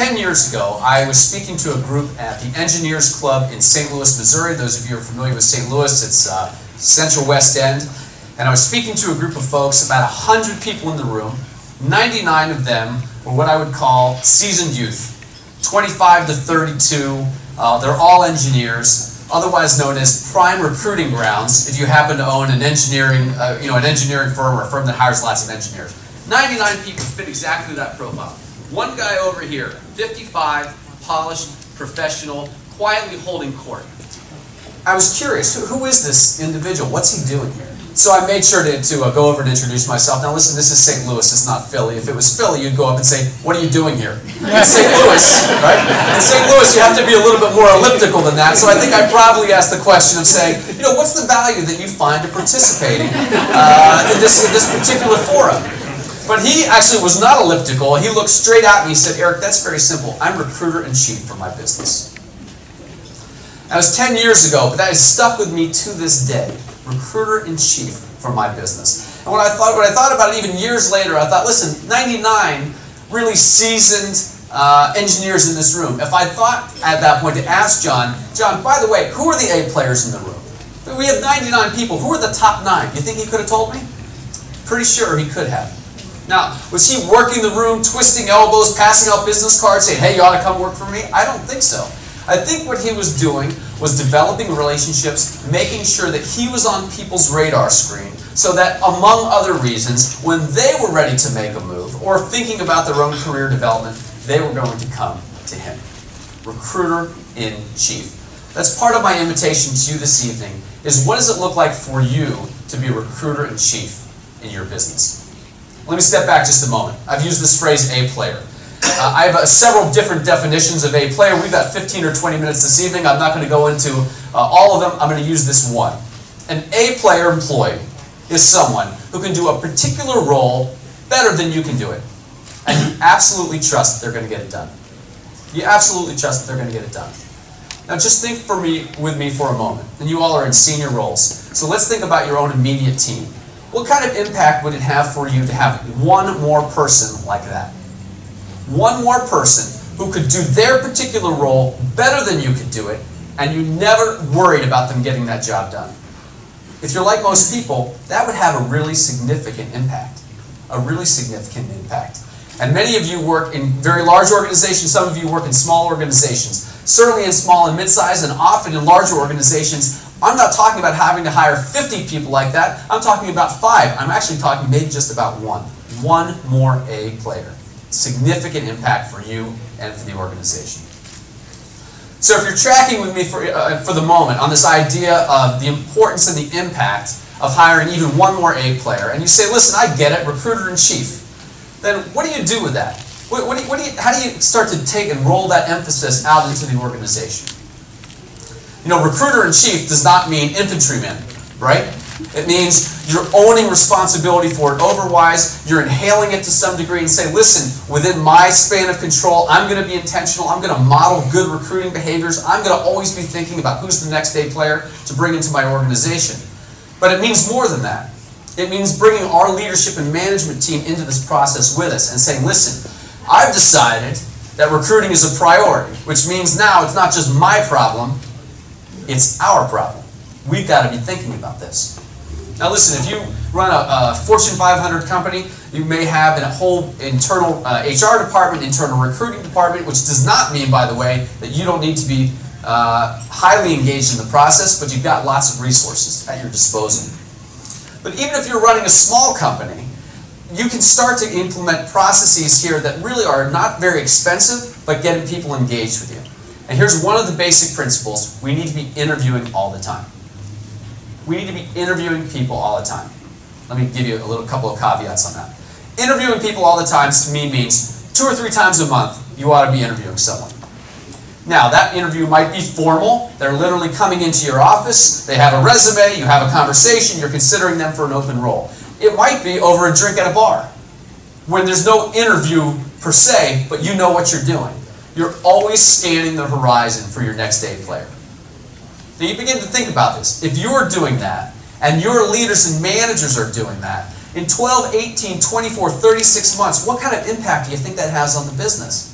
10 years ago, I was speaking to a group at the Engineers Club in St. Louis, Missouri. Those of you who are familiar with St. Louis, it's Central West End. And I was speaking to a group of folks, about 100 people in the room. 99 of them were what I would call seasoned youth, 25 to 32. They're all engineers, otherwise known as prime recruiting grounds if you happen to own an engineering, an engineering firm or a firm that hires lots of engineers. 99 people fit exactly that profile. One guy over here, 55, polished, professional, quietly holding court. I was curious, who is this individual? What's he doing here? So I made sure to go over and introduce myself. Now listen, this is St. Louis, it's not Philly. If it was Philly, you'd go up and say, what are you doing here? It's St. Louis, right? In St. Louis, you have to be a little bit more elliptical than that. So I think I probably asked the question of saying, what's the value that you find in participating in this particular forum? But he actually was not elliptical. He looked straight at me and said, Eric, that's very simple. I'm recruiter-in-chief for my business. That was 10 years ago, but that has stuck with me to this day. Recruiter-in-chief for my business. And when I thought about it even years later, I thought, listen, 99 really seasoned engineers in this room. If I thought at that point to ask John, by the way, who are the A players in the room? We have 99 people. Who are the top 9? You think he could have told me? Pretty sure he could have. Now, was he working the room, twisting elbows, passing out business cards, saying, hey, you ought to come work for me? I don't think so. I think what he was doing was developing relationships, making sure that he was on people's radar screen so that, among other reasons, when they were ready to make a move or thinking about their own career development, they were going to come to him. Recruiter-in-chief. That's part of my invitation to you this evening, is what does it look like for you to be a recruiter-in-chief in your business? Let me step back just a moment. I've used this phrase, A player. I have several different definitions of A player. We've got 15 or 20 minutes this evening. I'm not going to go into all of them. I'm going to use this one. An A player employee is someone who can do a particular role better than you can do it. And you absolutely trust that they're going to get it done. You absolutely trust that they're going to get it done. Now just think with me for a moment. And you all are in senior roles. So let's think about your own immediate team. What kind of impact would it have for you to have one more person like that? One more person who could do their particular role better than you could do it, and you never worried about them getting that job done. If you're like most people, that would have a really significant impact. A really significant impact. And many of you work in very large organizations, some of you work in small organizations. Certainly in small and mid-sized, and often in larger organizations. I'm not talking about having to hire 50 people like that. I'm talking about 5. I'm actually talking maybe just about 1. One more A player. Significant impact for you and for the organization. So if you're tracking with me for the moment on this idea of the importance and the impact of hiring even one more A player, and you say, listen, I get it, recruiter-in-chief, then what do you do with that? How do you start to take and roll that emphasis out into the organization? Recruiter-in-chief does not mean infantryman, right? It means you're owning responsibility for it overwise, you're inhaling it to some degree and say, listen, within my span of control, I'm going to be intentional, I'm going to model good recruiting behaviors, I'm going to always be thinking about who's the next A player to bring into my organization. But it means more than that. It means bringing our leadership and management team into this process with us and saying, listen, I've decided that recruiting is a priority, which means now it's not just my problem, it's our problem. We've got to be thinking about this. Now listen, if you run a Fortune 500 company, you may have a whole internal HR department, internal recruiting department, which does not mean, by the way, that you don't need to be highly engaged in the process, but you've got lots of resources at your disposal. But even if you're running a small company, you can start to implement processes here that really are not very expensive, but getting people engaged with you. And here's one of the basic principles. We need to be interviewing all the time. We need to be interviewing people all the time. Let me give you a couple of caveats on that. Interviewing people all the time to me means 2 or 3 times a month you ought to be interviewing someone. Now that interview might be formal. They're literally coming into your office, they have a resume, you have a conversation, you're considering them for an open role. It might be over a drink at a bar when there's no interview per se, but you know what you're doing. You're always scanning the horizon for your next A player. Now you begin to think about this. If you're doing that, and your leaders and managers are doing that, in 12, 18, 24, 36 months, what kind of impact do you think that has on the business?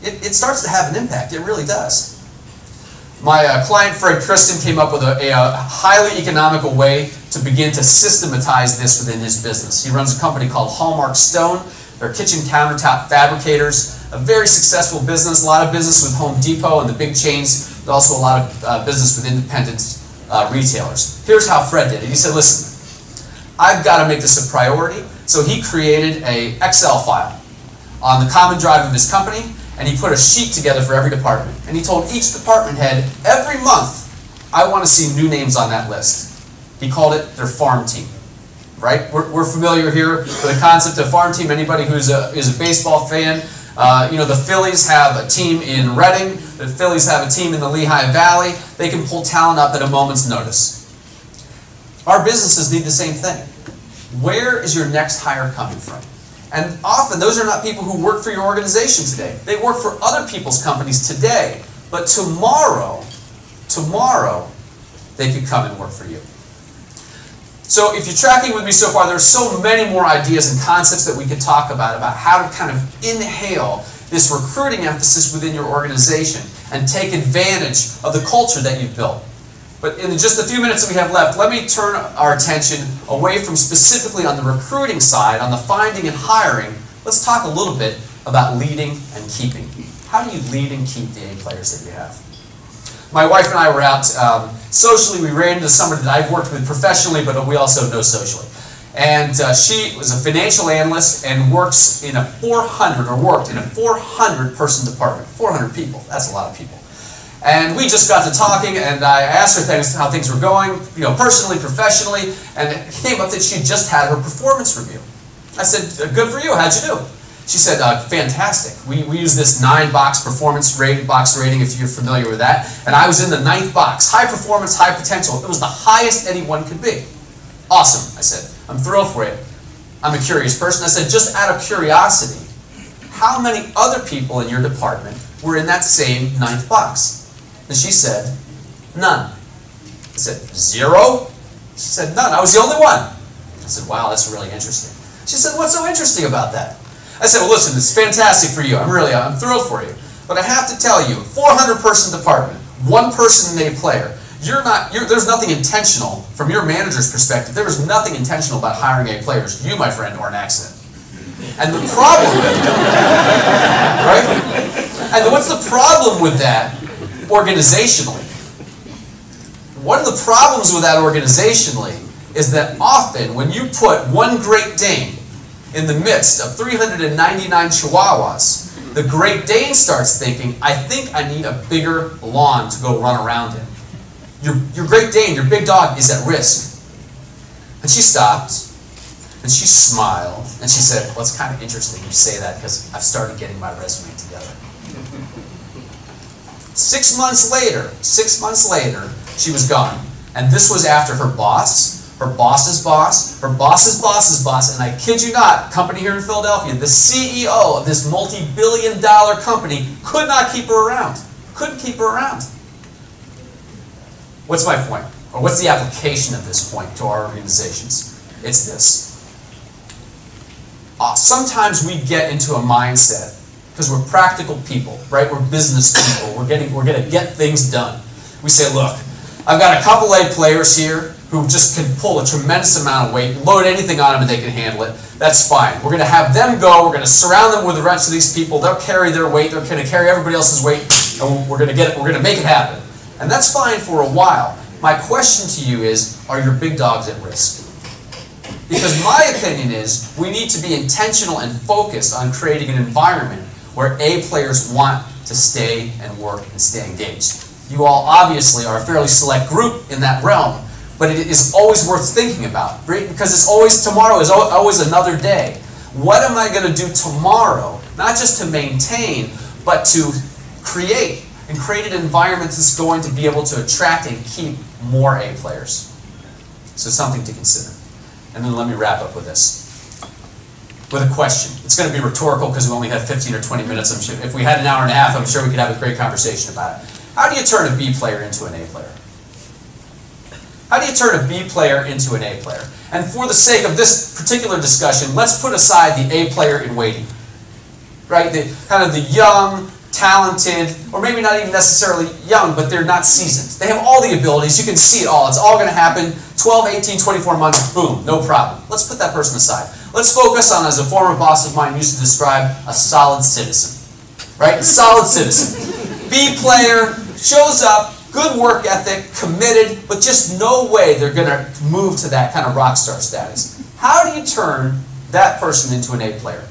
it starts to have an impact. It really does. My client, Fred Kristen, came up with a highly economical way to begin to systematize this within his business. He runs a company called Hallmark Stone. They're kitchen countertop fabricators, a very successful business, a lot of business with Home Depot and the big chains, but also a lot of business with independent retailers. Here's how Fred did it. He said, listen, I've got to make this a priority. So he created an Excel file on the common drive of his company, and he put a sheet together for every department. And he told each department head, every month, I want to see new names on that list. He called it their farm team. Right? We're familiar here with the concept of farm team. Anybody who is a baseball fan, you know, the Phillies have a team in Reading. The Phillies have a team in the Lehigh Valley. They can pull talent up at a moment's notice. Our businesses need the same thing. Where is your next hire coming from? And often those are not people who work for your organization today. They work for other people's companies today. But tomorrow, they could come and work for you. So if you're tracking with me so far, there's so many more ideas and concepts that we could talk about how to kind of inhale this recruiting emphasis within your organization and take advantage of the culture that you've built. But in just a few minutes that we have left, let me turn our attention away from specifically on the recruiting side, on the finding and hiring. Let's talk a little bit about leading and keeping. How do you lead and keep the A players that you have? My wife and I were out socially. We ran into somebody that I've worked with professionally, but we also know socially. And she was a financial analyst and works in a 400-person department. 400 people. That's a lot of people. And we just got to talking, and I asked her how things were going, you know, personally, professionally, and it came up that she just had her performance review. I said, good for you. How'd you do? She said, fantastic. We use this 9-box performance box rating, if you're familiar with that. And I was in the 9th box. High performance, high potential. It was the highest anyone could be. Awesome, I said. I'm thrilled for you. I'm a curious person. I said, just out of curiosity, how many other people in your department were in that same 9th box? And she said, none. I said, 0? She said, none. I was the only one. I said, wow, that's really interesting. She said, what's so interesting about that? I said, well, listen, it's fantastic for you. I'm thrilled for you. But I have to tell you, 400-person department, 1 person an A player, there's nothing intentional from your manager's perspective. There was nothing intentional about hiring A players. You, my friend, are an accident. And the problem, right? And what's the problem with that organizationally? One of the problems with that organizationally is that often when you put one Great Dane in the midst of 399 Chihuahuas, the Great Dane starts thinking, I think I need a bigger lawn to go run around in. Your Great Dane, your big dog, is at risk. And she stopped, and she smiled, and she said, well, it's kind of interesting you say that because I've started getting my resume together. 6 months later, she was gone. And this was after her boss, her boss's boss, her boss's boss's boss, and I kid you not, company here in Philadelphia, the CEO of this multi-billion-dollar company could not keep her around. Couldn't keep her around. What's my point? Or what's the application of this point to our organizations? It's this. Sometimes we get into a mindset, because we're practical people, right? We're business people. We're going to get things done. We say, look, I've got a couple A players here who just can pull a tremendous amount of weight, load anything on them and they can handle it. That's fine. We're going to have them go. We're going to surround them with the rest of these people. They'll carry their weight. They're going to carry everybody else's weight, and we're going to make it happen. And that's fine for a while. My question to you is, are your big dogs at risk? Because my opinion is we need to be intentional and focused on creating an environment where A players want to stay and work and stay engaged. You all obviously are a fairly select group in that realm, but it is always worth thinking about, right? Because tomorrow is always another day. What am I going to do tomorrow, not just to maintain, but to create an environment that's going to be able to attract and keep more A players? So something to consider. And then let me wrap up with this. With a question. It's going to be rhetorical because we only have 15 or 20 minutes. I'm sure. If we had an hour and a half, I'm sure we could have a great conversation about it. How do you turn a B player into an A player? How do you turn a B player into an A player? And for the sake of this particular discussion, let's put aside the A player in waiting. Right? Kind of the young, talented, or maybe not even necessarily young, but they're not seasoned. They have all the abilities. You can see it all. It's all going to happen. 12, 18, 24 months, boom, no problem. Let's put that person aside. Let's focus on, as a former boss of mine used to describe, a solid citizen. Right? Solid citizen. B player, shows up, good work ethic, committed, but just no way they're going to move to that kind of rock star status. How do you turn that person into an A player?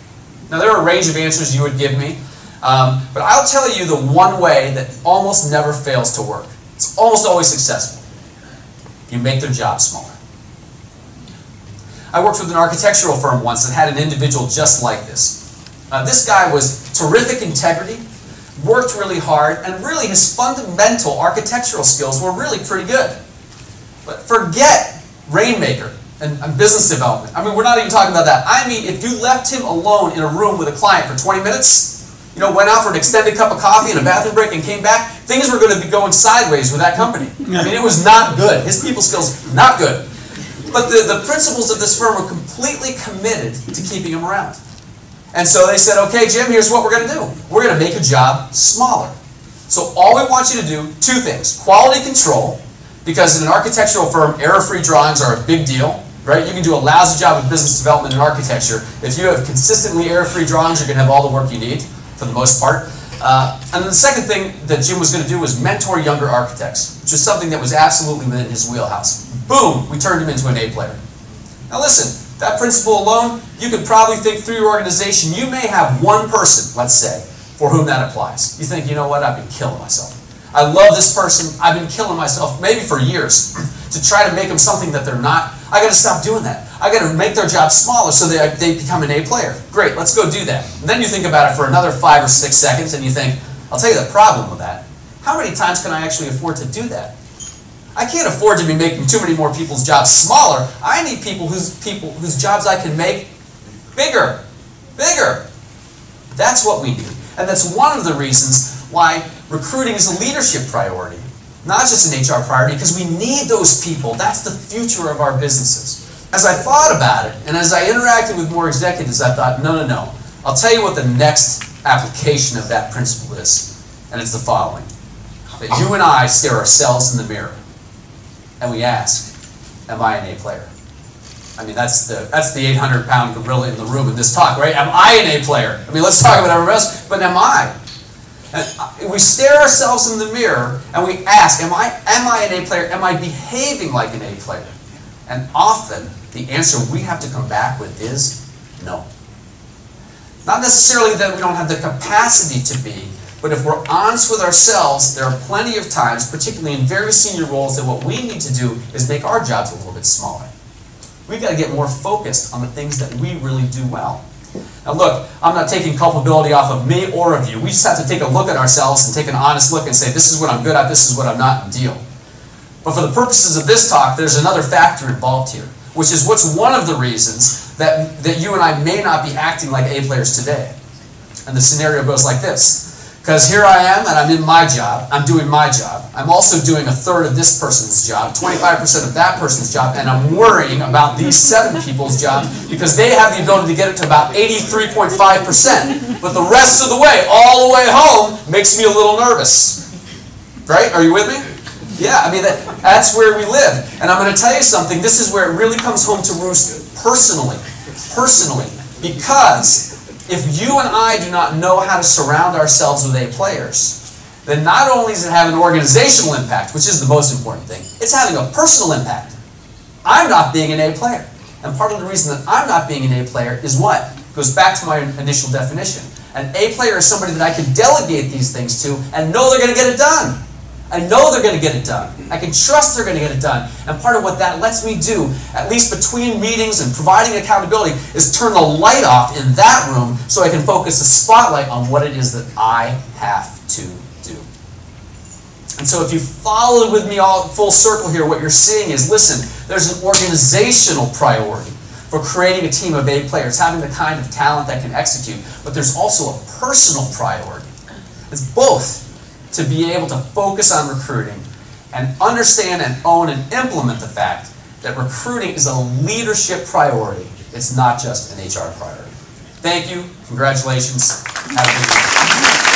Now, there are a range of answers you would give me. But I'll tell you the one way that almost never fails to work. It's almost always successful. You make their job smaller. I worked with an architectural firm once that had an individual just like this. This guy was terrific integrity, worked really hard, and really his fundamental architectural skills were really pretty good. But forget Rainmaker and business development. I mean, we're not even talking about that. I mean, if you left him alone in a room with a client for 20 minutes, you know, went out for an extended cup of coffee and a bathroom break and came back, things were going to be going sideways with that company. I mean, it was not good. His people skills, not good. But the principals of this firm were completely committed to keeping him around. And so they said, okay, Jim, here's what we're going to do. We're going to make your job smaller. So all we want you to do, two things. Quality control, because in an architectural firm, error-free drawings are a big deal. Right? You can do a lousy job of business development in architecture. If you have consistently error-free drawings, you're going to have all the work you need, for the most part. And then the second thing that Jim was going to do was mentor younger architects, which is something that was absolutely within his wheelhouse. Boom! We turned him into an A player. Now listen, that principle alone, you could probably think through your organization, you may have one person, let's say, for whom that applies. You think, you know what, I've been killing myself. I love this person, I've been killing myself, maybe for years, to try to make them something that they're not. I got to stop doing that. I got to make their job smaller so they become an A player. Great, let's go do that. And then you think about it for another 5 or 6 seconds and you think, I'll tell you the problem with that. How many times can I actually afford to do that? I can't afford to be making too many more people's jobs smaller. I need people whose jobs I can make bigger. Bigger. That's what we need. And that's one of the reasons why recruiting is a leadership priority. Not just an HR priority, because we need those people. That's the future of our businesses. As I thought about it, and as I interacted with more executives, I thought, no. I'll tell you what the next application of that principle is, and it's the following. That you and I stare ourselves in the mirror, and we ask, am I an A player? I mean, that's the 800-pound gorilla in the room in this talk, right? Am I an A player? I mean, let's talk about everybody else, but am I? And we stare ourselves in the mirror and we ask, am I an A player? Am I behaving like an A player? And often, the answer we have to come back with is no. Not necessarily that we don't have the capacity to be, but if we're honest with ourselves, there are plenty of times, particularly in very senior roles, that what we need to do is make our jobs a little bit smaller. We've got to get more focused on the things that we really do well. Now look, I'm not taking culpability off of me or of you. We just have to take a look at ourselves and take an honest look and say, this is what I'm good at, this is what I'm not, and deal. But for the purposes of this talk, there's another factor involved here, which is what's one of the reasons that you and I may not be acting like A players today. And the scenario goes like this. Because here I am, and I'm in my job, I'm doing my job. I'm also doing a third of this person's job, 25% of that person's job, and I'm worrying about these 7 people's jobs because they have the ability to get it to about 83.5%. But the rest of the way, all the way home, makes me a little nervous. Right? Are you with me? Yeah, I mean, that's where we live. And I'm going to tell you something, this is where it really comes home to roost personally. Personally. Because if you and I do not know how to surround ourselves with A players, then not only does it have an organizational impact, which is the most important thing, it's having a personal impact. I'm not being an A player. And part of the reason that I'm not being an A player is what? It goes back to my initial definition. An A player is somebody that I can delegate these things to and know they're going to get it done. I know they're going to get it done. I can trust they're going to get it done. And part of what that lets me do, at least between meetings and providing accountability, is turn the light off in that room so I can focus the spotlight on what it is that I have to do. And so if you followed with me all full circle here, what you're seeing is, listen, there's an organizational priority for creating a team of A players, having the kind of talent that can execute, but there's also a personal priority. It's both. To be able to focus on recruiting and understand and own and implement the fact that recruiting is a leadership priority. It's not just an HR priority. Thank you. Congratulations. Have a good day.